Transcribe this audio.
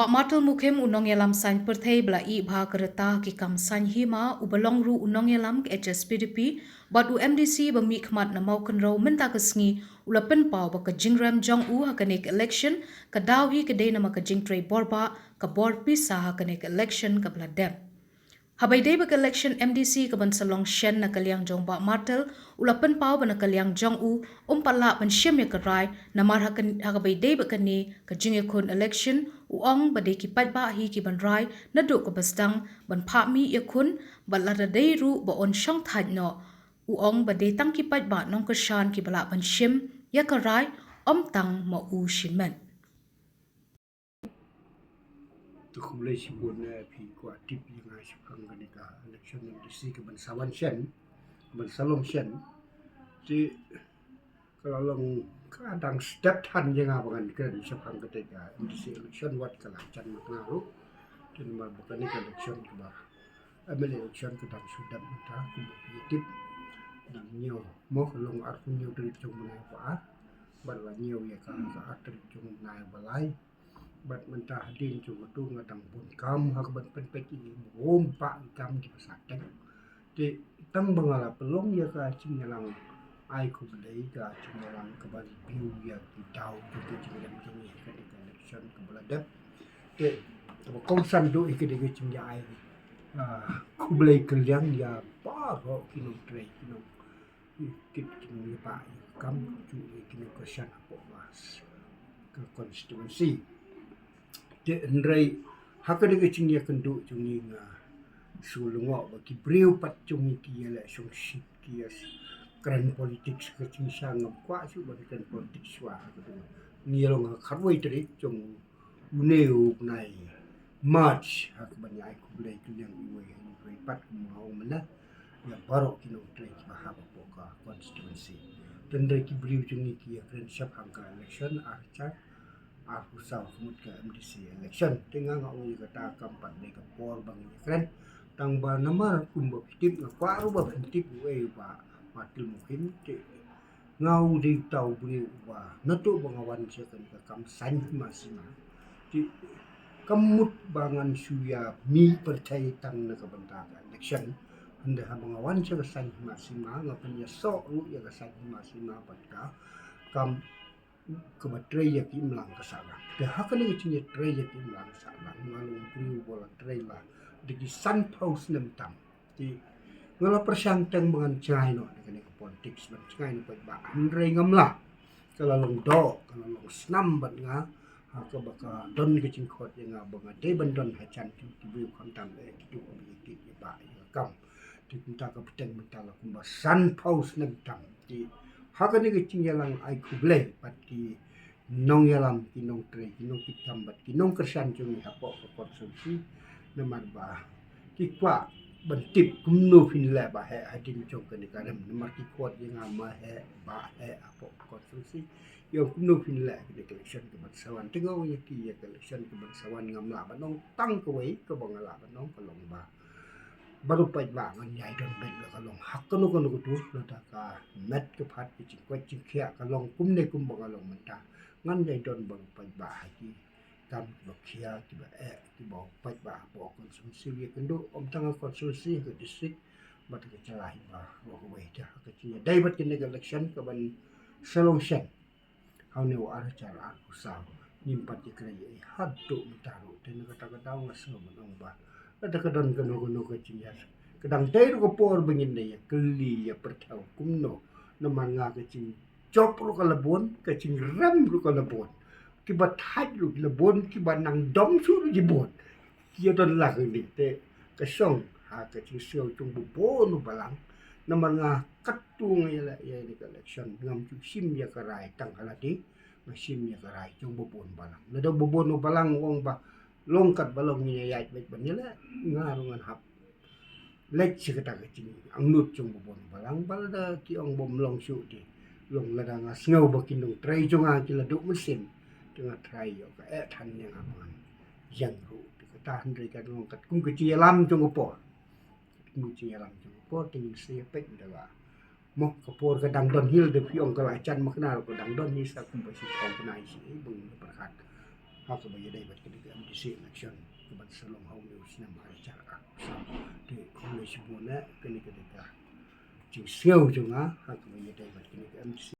Ba matul mukim unong yalam san perthei bla I bha kereta ki kam san hima ubalong ru unong yalam ke HSPDP bat UMDC ba mi khmat na mau kan ro menta kasngi ulapen pau ba ka jingram jong u ha kanek election ka daw hi ke de na ma ka jing trei borba ka bor pisa ha kanek election ka bla dem. Habai day bag election MDC kaban salong shen na kalyang jong ba martel ulapan pau ba na kalyang jong u pala ban shem ya karai na mar habai day bag ni ka jinge kun election uong ba de ki pat ba hi ki ban rai na do ka bastang ban pha mi ya kun ba la da day ru ba on shang thaj no uong ba de tang ki pat ba nong ka shan ki bala ban shem ya karai tang ma u shinman. Tukulay si Buna pi kwa tip yung nga si Pangganika election ng DC kaban sawan siyan kaban salong siyan di kalalong kadang step tan yung nga bangan kan si Pangganika DC election wat kalacan maknaro di naman Pangganika election kaba ML election kadang sudah minta kumbapi tip nang nyaw mo kalong arko nyaw dari jong manay pa barwa nyaw ya ka atri jong manay balay bat mentah din juga tu ngadang pun kam hak bat pen ini rompak kam di pasateng di tang bangala pelong ya ka cingalang ai ku belai ka cingalang ke bali biu ya di dau tu cingalang kini ka di election ke belada de ko sandu ikide ke cinga ai ku belai keliang ya pa ro kino trei kino kit kino pa kam cu kino kesan apa mas ke konstitusi de ndrai hakade ke cingya kendu cungi nga sulungo bagi briu pat cungi ki ele song shit ki as kran politik ke cing sang kwa su bagi kran politik swa ngiro nga kharwai tri cung uneu nai march hak banyai ku blai ku yang iwe ni pat mau mena ya barok kino trek bahab poka constituency tendai ki briu cungi ki kran syap hangka election archa aku saw kumut ka MDC election tinga nga uwi kata kampat ni kapor bang ni kren tang ba namar kumba pitip nga kwaru ba pitip we ba matil mungkin ti ngau di tau bri ba nato bangawan siya kan ka kam san masima ti kamut bangan suya mi percaya tang na kabantaka election handa ha bangawan siya ka san masima nga panya so ru ya ka san masima patka kam kaba tray ya ki mlang kasala ke hakane ke chinya tray ya ki mlang kasala ngalung priu bola tray la de ki sun post nem tam ti ngala persang teng bangan chai no de ke politics ban chai no ba andre ngamla kala long do kala long snam ban nga ha ka baka don ke ching khot ya nga banga de ban don ha chan ti bi kham tam de ki tu bi ki ba ya kam ti kunta ka piteng mentala kumba sun post nem tam ti hakane ke cingyalang ai kublai pati nong yalam ki nong tre ki nong kitam bat ki nong kersan cungi hapo ko konsumsi namar ba ki kwa bentip kumno fin la ba he adin cong ke nikaram namar ki kwat yang ama he ba he hapo konsumsi yang kumno fin la ki election ke bangsawan tengau ya ki ya election ke bangsawan ngamla ba nong tang ko wei ke bangala ba nong kolong ba baru pai ba ngan yai don ben la kalong hak kono kono tu la ta ka met ke phat ki chi kwat chi khia kalong kum ne kum ba kalong menta ngan yai don baru pai ba ki kam ba khia ki ba ki ba pai ba bo konsumsi ye kendo om tang konsumsi ke district bat ke chalai ba ro we ta ke chi dai bat ke ne election ka ban salong shen hau ne wa ar chara ku sa nim pat ke kre hat to mutaro ten ka ta ka daw ngasno manong ba ada kadang kono ke cinya kadang tei ko por bengin ne ya keli ya pertau kumno naman nga ke cing chop ru ka labon ke cing ram ru ka labon ki bat hat ru labon ki ban nang dom su ru jibon ki don la ni te ka song ha ke cing sio chung bu bo nu balang naman nga katung ya la ya ni election ngam chu sim ya karai tang halati sim ya karai chung bu bon balang na do bu bon nu balang wong ba longkat balong ni yai baik banila ngarungan hap lek sikata kecing angnut cung bobon balang balada ki ong bom long su di long lada ngas ngau bakin dong trai jonga ki laduk mesin tengah trai yo ka tan yang aman yang ru kata handri ka dong kat kum kecing lam cung opor kum kecing lam cung opor tingin se pek dawa mo kapor ka dang don hil de piong ka lachan makna ko dang don ni sa kum pasi kong kenai si bung berkat hak kebayar dari ketika MDC election keban salom hau news nam hari cara di komisi bone ketika jing siau junga hak kebayar dari ketika MDC